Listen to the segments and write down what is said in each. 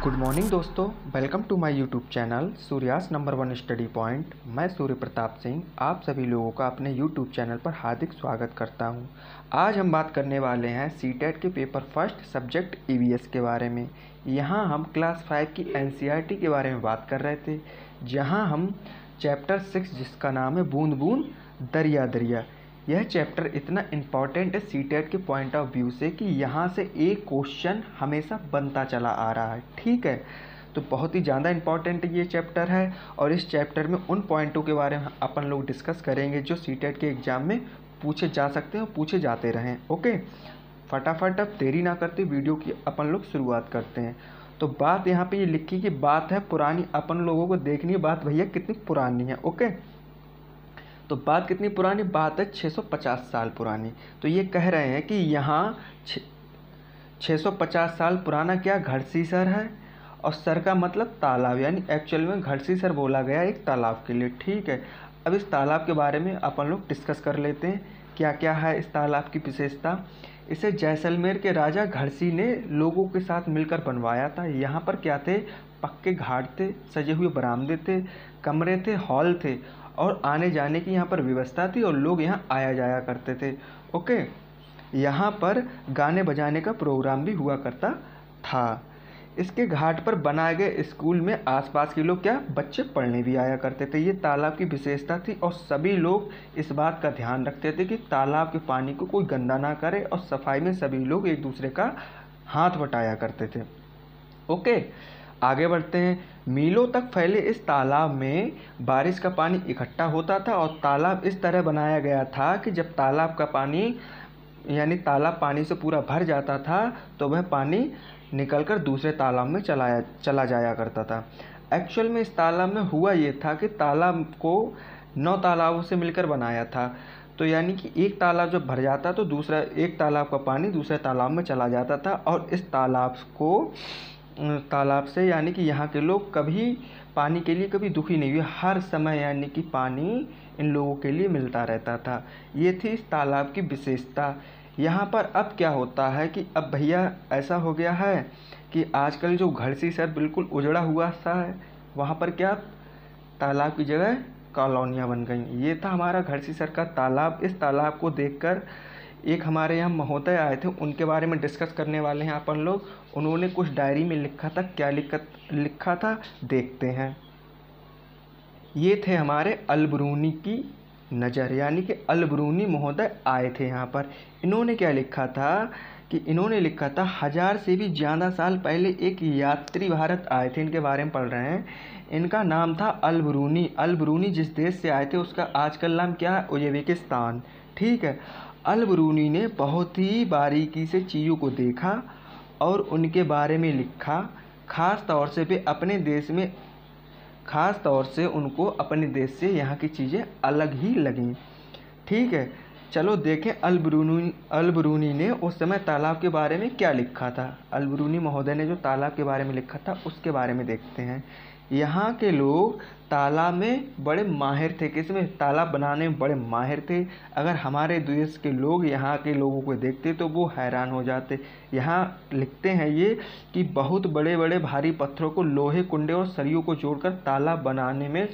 Good morning दोस्तों, welcome to my YouTube channel Surya's number 1 study point. मैं सूर्य प्रताप सिंह आप सभी लोगों का अपने यूट्यूब चैनल पर हार्दिक स्वागत करता हूं। आज हम बात करने वाले हैं सीटेट के पेपर फर्स्ट सब्जेक्ट ईवीएस के बारे में। यहां हम क्लास 5 की एनसीईआरटी के बारे में बात कर रहे थे, जहां हम चैप्टर 6 जिसका नाम है बूंद बूंद दरिया दरिया। यह चैप्टर इतना इम्पॉर्टेंट है सीटेट के पॉइंट ऑफ व्यू से कि यहाँ से एक क्वेश्चन हमेशा बनता चला आ रहा है। ठीक है, तो बहुत ही ज़्यादा इम्पॉर्टेंट ये चैप्टर है और इस चैप्टर में उन पॉइंटों के बारे में अपन लोग डिस्कस करेंगे जो सीटेट के एग्ज़ाम में पूछे जा सकते हैं और पूछे जाते रहें। ओके, फटाफट अब देरी ना करते वीडियो की अपन लोग शुरुआत करते हैं। तो बात यहाँ पे ये लिखी कि बात है पुरानी, अपन लोगों को देखनी है बात भैया कितनी पुरानी है। ओके, तो बात कितनी पुरानी, बात है 650 साल पुरानी। तो ये कह रहे हैं कि यहाँ 650 साल पुराना क्या घड़सीसर है, और सर का मतलब तालाब, यानी एक्चुअल में घड़सीसर बोला गया एक तालाब के लिए। ठीक है, अब इस तालाब के बारे में अपन लोग डिस्कस कर लेते हैं क्या क्या है इस तालाब की विशेषता। इसे जैसलमेर के राजा घड़सी ने लोगों के साथ मिलकर बनवाया था। यहाँ पर क्या थे, पक्के घाट थे, सजे हुए बरामदे थे, कमरे थे, हॉल थे और आने जाने की यहाँ पर व्यवस्था थी और लोग यहाँ आया जाया करते थे। ओके, यहाँ पर गाने बजाने का प्रोग्राम भी हुआ करता था। इसके घाट पर बनाए गए स्कूल में आसपास के लोग क्या बच्चे पढ़ने भी आया करते थे। ये तालाब की विशेषता थी और सभी लोग इस बात का ध्यान रखते थे कि तालाब के पानी को कोई गंदा ना करे और सफाई में सभी लोग एक दूसरे का हाथ बटाया करते थे। ओके, आगे बढ़ते हैं। मीलों तक फैले इस तालाब में बारिश का पानी इकट्ठा होता था और तालाब इस तरह बनाया गया था कि जब तालाब का पानी यानी तालाब पानी से पूरा भर जाता था तो वह पानी निकलकर दूसरे तालाब में चला जाया करता था। एक्चुअल में इस तालाब में हुआ ये था कि तालाब को 9 तालाबों से मिलकर बनाया था। तो यानी कि एक तालाब जब भर जाता तो दूसरा एक तालाब का पानी दूसरे तालाब में चला जाता था और इस तालाब से यानी कि यहाँ के लोग कभी पानी के लिए कभी दुखी नहीं हुए। हर समय यानी कि पानी इन लोगों के लिए मिलता रहता था। ये थी इस तालाब की विशेषता। यहाँ पर अब क्या होता है कि अब भैया ऐसा हो गया है कि आजकल जो घड़सीसर बिल्कुल उजड़ा हुआ सा है, वहाँ पर क्या तालाब की जगह कॉलोनियाँ बन गई। ये था हमारा घड़सीसर का तालाब। इस तालाब को देखकर एक हमारे यहाँ महोदय आए थे, उनके बारे में डिस्कस करने वाले हैं अपन लोग। उन्होंने कुछ डायरी में लिखा था, क्या लिखा था देखते हैं। ये थे हमारे अलबरूनी की नज़र, यानी कि अलबरूनी महोदय आए थे यहाँ पर। इन्होंने क्या लिखा था कि इन्होंने लिखा था 1000 से भी ज़्यादा साल पहले एक यात्री भारत आए थे। इनके बारे में पढ़ रहे हैं। इनका नाम था अलबरूनी। अलबरूनी जिस देश से आए थे उसका आजकल नाम क्या है, उज़्बेकिस्तान। ठीक है, अलबरूनी ने बहुत ही बारीकी से चीज़ों को देखा और उनके बारे में लिखा। ख़ास तौर से उनको अपने देश से यहाँ की चीज़ें अलग ही लगीं। ठीक है, चलो देखें अलबरूनी ने उस समय तालाब के बारे में क्या लिखा था। अलबरूनी महोदय ने जो तालाब के बारे में लिखा था उसके बारे में देखते हैं। यहाँ के लोग तालाब में बड़े माहिर थे, किसमें, तालाब बनाने में बड़े माहिर थे। अगर हमारे देश के लोग यहाँ के लोगों को देखते तो वो हैरान हो जाते। यहाँ लिखते हैं ये कि बहुत बड़े बड़े भारी पत्थरों को लोहे, कुंडे और सरियों को जोड़कर तालाब बनाने में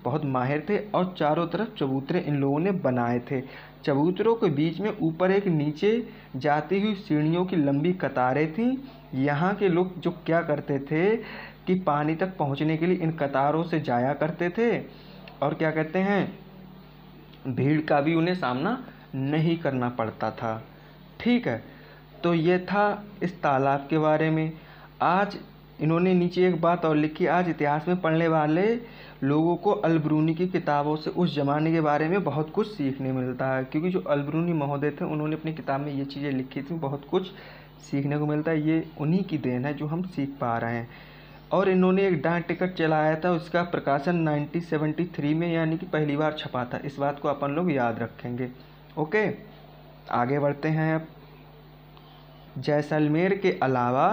बहुत माहिर थे और चारों तरफ चबूतरे इन लोगों ने बनाए थे। चबूतरों के बीच में ऊपर एक नीचे जाती हुई सीढ़ियों की लंबी कतारें थीं। यहाँ के लोग जो क्या करते थे कि पानी तक पहुँचने के लिए इन कतारों से जाया करते थे और क्या कहते हैं, भीड़ का भी उन्हें सामना नहीं करना पड़ता था। ठीक है, तो ये था इस तालाब के बारे में। आज इन्होंने नीचे एक बात और लिखी, आज इतिहास में पढ़ने वाले लोगों को अलबरूनी की किताबों से उस ज़माने के बारे में बहुत कुछ सीखने मिलता है, क्योंकि जो अलबरूनी महोदय थे उन्होंने अपनी किताब में ये चीज़ें लिखी थी, बहुत कुछ सीखने को मिलता है। ये उन्हीं की देन है जो हम सीख पा रहे हैं। और इन्होंने एक डाक टिकट चलाया था, उसका प्रकाशन 1973 में यानी कि पहली बार छपा था। इस बात को अपन लोग याद रखेंगे। ओके, आगे बढ़ते हैं। अब जैसलमेर के अलावा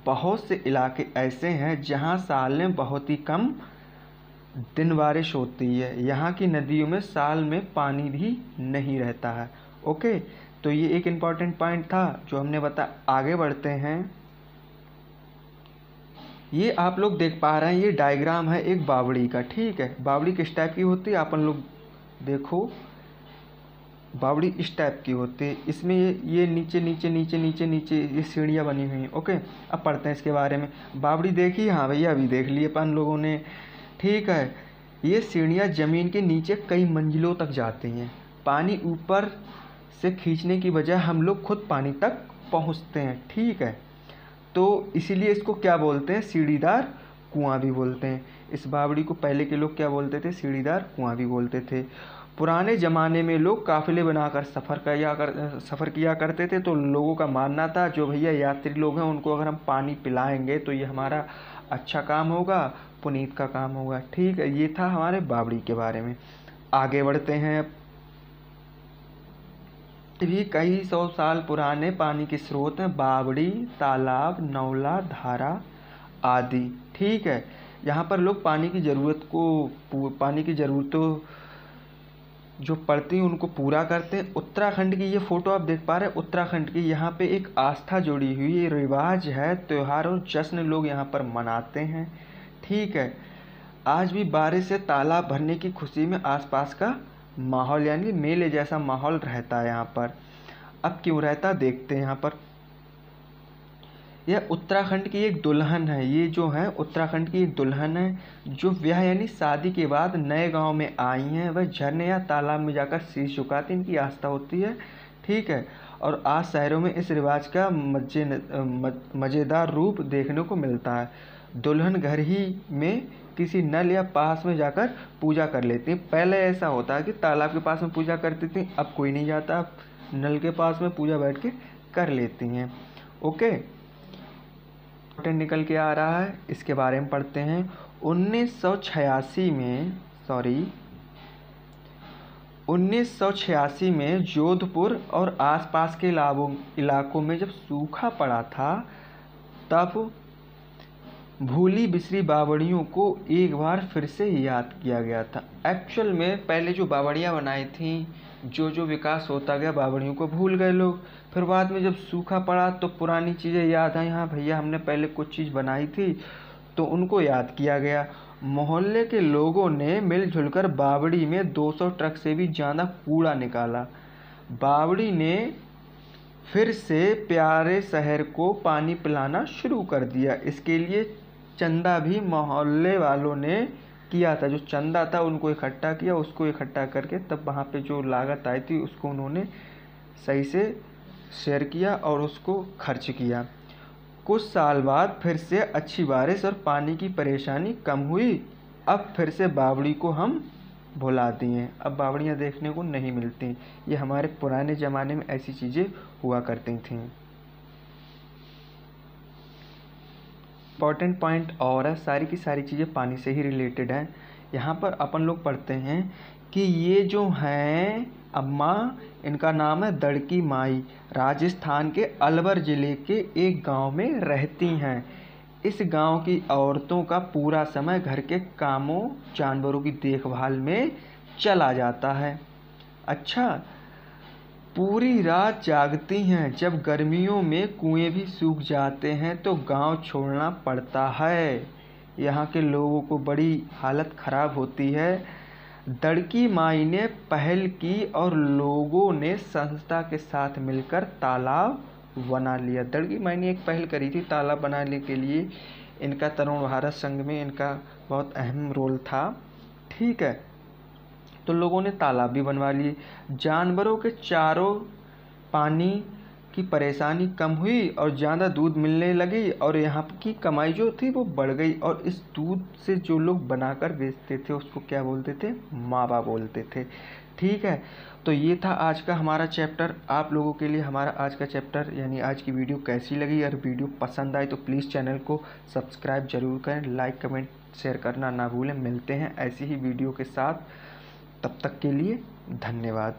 बहुत से इलाके ऐसे हैं जहां साल में बहुत ही कम दिन बारिश होती है। यहाँ की नदियों में साल में पानी भी नहीं रहता है। ओके, तो ये एक इम्पॉर्टेंट पॉइंट था जो हमने बताया। आगे बढ़ते हैं। ये आप लोग देख पा रहे हैं, ये डायग्राम है एक बावड़ी का। ठीक है, बावड़ी किस टाइप की होती है अपन लोग देखो, बावड़ी इस टाइप की होती है। इसमें ये नीचे नीचे नीचे नीचे नीचे ये सीढ़ियाँ बनी हुई हैं। ओके, अब पढ़ते हैं इसके बारे में। बावड़ी देखी? हाँ भैया, अभी देख लिए अपन लोगों ने। ठीक है, ये सीढ़ियाँ ज़मीन के नीचे कई मंजिलों तक जाती हैं। पानी ऊपर से खींचने की बजाय हम लोग खुद पानी तक पहुँचते हैं। ठीक है, तो इसीलिए इसको क्या बोलते हैं? सीढ़ीदार कुआं भी बोलते हैं। इस बावड़ी को पहले के लोग क्या बोलते थे? सीढ़ीदार कुआं भी बोलते थे। पुराने ज़माने में लोग काफ़िले बनाकर सफ़र किया करते थे। तो लोगों का मानना था जो भैया यात्री लोग हैं उनको अगर हम पानी पिलाएंगे तो ये हमारा अच्छा काम होगा, पुनीत का काम होगा। ठीक है, ये था हमारे बावड़ी के बारे में। आगे बढ़ते हैं। भी कई सौ साल पुराने पानी के स्रोत हैं, बावड़ी, तालाब, नौला, धारा आदि। ठीक है, यहाँ पर लोग पानी की ज़रूरतों जो पड़ती हैं उनको पूरा करते हैं। उत्तराखंड की ये फ़ोटो आप देख पा रहे हैं, उत्तराखंड की। यहाँ पे एक आस्था जुड़ी हुई रिवाज है, त्यौहार और जश्न लोग यहाँ पर मनाते हैं। ठीक है, आज भी बारिश से तालाब भरने की खुशी में आसपास का माहौल यानी मेले जैसा माहौल रहता है यहाँ पर। अब क्यों रहता देखते हैं यहाँ पर। यह उत्तराखंड की एक दुल्हन है, ये जो है उत्तराखंड की एक दुल्हन है जो ब्याह यानी शादी के बाद नए गांव में आई हैं। वह झरने या तालाब में जाकर शीश झुकाती, इनकी आस्था होती है। ठीक है, और आज शहरों में इस रिवाज का मज़ेदार रूप देखने को मिलता है। दुल्हन घर ही में किसी नल या पास में जाकर पूजा कर लेती। पहले ऐसा होता है कि तालाब के पास में पूजा करती थी, अब कोई नहीं जाता, अब नल के पास में पूजा बैठ के कर लेती हैं। ओके, निकल के आ रहा है, इसके बारे में पढ़ते हैं। 1986 में जोधपुर और आसपास के इलाकों में जब सूखा पड़ा था तब भूली बिसरी बावड़ियों को एक बार फिर से याद किया गया था। एक्चुअल में पहले जो बावड़ियाँ बनाई थी, जो विकास होता गया, बावड़ियों को भूल गए लोग। फिर बाद में जब सूखा पड़ा तो पुरानी चीज़ें याद आई, हाँ भैया हमने पहले कुछ चीज़ बनाई थी, तो उनको याद किया गया। मोहल्ले के लोगों ने मिलजुल कर बावड़ी में 200 ट्रक से भी ज़्यादा कूड़ा निकाला। बावड़ी ने फिर से प्यारे शहर को पानी पिलाना शुरू कर दिया। इसके लिए चंदा भी मोहल्ले वालों ने किया था। जो चंदा था उनको इकट्ठा किया, उसको इकट्ठा करके तब वहाँ पे जो लागत आई थी उसको उन्होंने सही से शेयर किया और उसको खर्च किया। कुछ साल बाद फिर से अच्छी बारिश और पानी की परेशानी कम हुई। अब फिर से बावड़ी को हम भुला दिए, अब बावड़ियाँ देखने को नहीं मिलती। ये हमारे पुराने ज़माने में ऐसी चीज़ें हुआ करती थीं। इम्पॉर्टेंट पॉइंट और है, सारी की सारी चीज़ें पानी से ही रिलेटेड हैं। यहाँ पर अपन लोग पढ़ते हैं कि ये जो हैं अम्मा, इनका नाम है दड़की माई, राजस्थान के अलवर ज़िले के एक गांव में रहती हैं। इस गांव की औरतों का पूरा समय घर के कामों, जानवरों की देखभाल में चला जाता है। अच्छा, पूरी रात जागती हैं। जब गर्मियों में कुएं भी सूख जाते हैं तो गांव छोड़ना पड़ता है। यहाँ के लोगों को बड़ी हालत ख़राब होती है। दड़की माई ने पहल की और लोगों ने संस्था के साथ मिलकर तालाब बना लिया। दड़की माई ने एक पहल करी थी तालाब बनाने के लिए। इनका तरुण भारत संघ में इनका बहुत अहम रोल था। ठीक है, तो लोगों ने तालाब भी बनवा लिए। जानवरों के चारों पानी की परेशानी कम हुई और ज़्यादा दूध मिलने लगी और यहाँ की कमाई जो थी वो बढ़ गई। और इस दूध से जो लोग बनाकर बेचते थे उसको क्या बोलते थे? मावा बोलते थे। ठीक है, तो ये था आज का हमारा चैप्टर। आप लोगों के लिए हमारा आज का चैप्टर यानी आज की वीडियो कैसी लगी? अगर वीडियो पसंद आई तो प्लीज़ चैनल को सब्सक्राइब जरूर करें, लाइक कमेंट शेयर करना ना भूलें। मिलते हैं ऐसी ही वीडियो के साथ, तब तक के लिए धन्यवाद।